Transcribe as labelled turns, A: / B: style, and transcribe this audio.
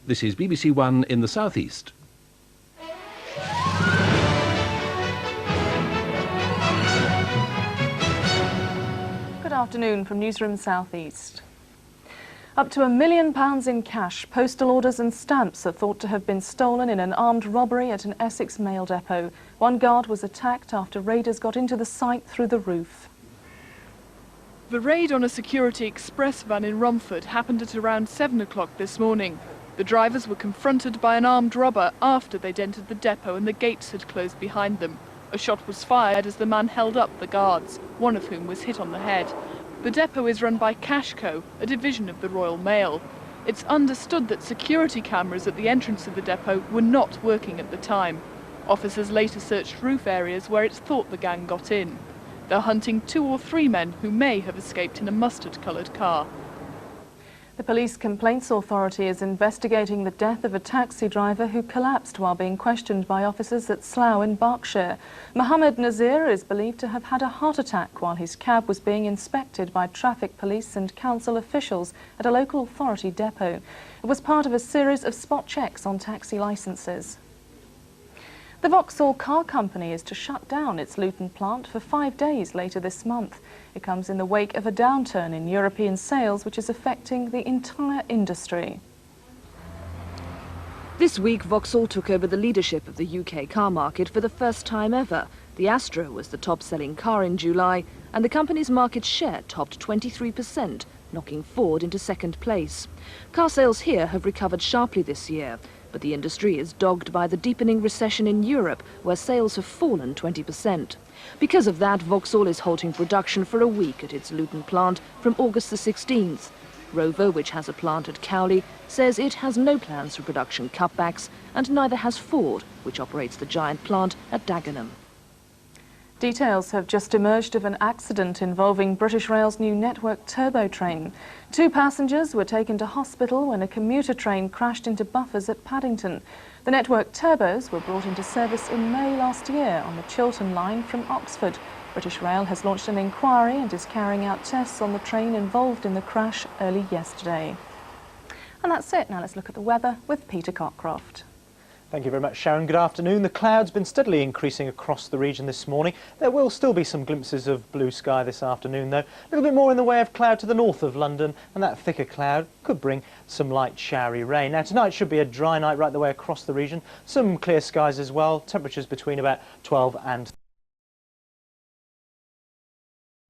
A: This is BBC One in the southeast.
B: Good afternoon from Newsroom Southeast. Up to £1 million in cash, postal orders and stamps are thought to have been stolen in an armed robbery at an Essex mail depot. One guard was attacked after raiders got into the site through the roof.
C: The raid on a security express van in Romford happened at around 7 o'clock this morning. The drivers were confronted by an armed robber after they'd entered the depot and the gates had closed behind them. A shot was fired as the man held up the guards, one of whom was hit on the head. The depot is run by Cashco, a division of the Royal Mail. It's understood that security cameras at the entrance of the depot were not working at the time. Officers later searched roof areas where it's thought the gang got in. They're hunting 2 or 3 men who may have escaped in a mustard-coloured car.
B: The Police Complaints Authority is investigating the death of a taxi driver who collapsed while being questioned by officers at Slough in Berkshire. Mohamed Nazir is believed to have had a heart attack while his cab was being inspected by traffic police and council officials at a local authority depot. It was part of a series of spot checks on taxi licences. The Vauxhall car company is to shut down its Luton plant for 5 days later this month. It comes in the wake of a downturn in European sales which is affecting the entire industry.
D: This week, Vauxhall took over the leadership of the UK car market for the first time ever. The Astra was the top-selling car in July, and the company's market share topped 23%, knocking Ford into second place. Car sales here have recovered sharply this year, but the industry is dogged by the deepening recession in Europe, where sales have fallen 20%. Because of that, Vauxhall is halting production for a week at its Luton plant from August the 16th. Rover, which has a plant at Cowley, says it has no plans for production cutbacks, and neither has Ford, which operates the giant plant at Dagenham.
B: Details have just emerged of an accident involving British Rail's new network turbo train. 2 passengers were taken to hospital when a commuter train crashed into buffers at Paddington. The network turbos were brought into service in May last year on the Chiltern line from Oxford. British Rail has launched an inquiry and is carrying out tests on the train involved in the crash early yesterday. And that's it. Now let's look at the weather with Peter Cockcroft.
E: Thank you very much, Sharon. Good afternoon. The clouds have been steadily increasing across the region this morning. There will still be some glimpses of blue sky this afternoon, though. A little bit more in the way of cloud to the north of London, and that thicker cloud could bring some light showery rain. Now, tonight should be a dry night right the way across the region. Some clear skies as well. Temperatures between about 12 and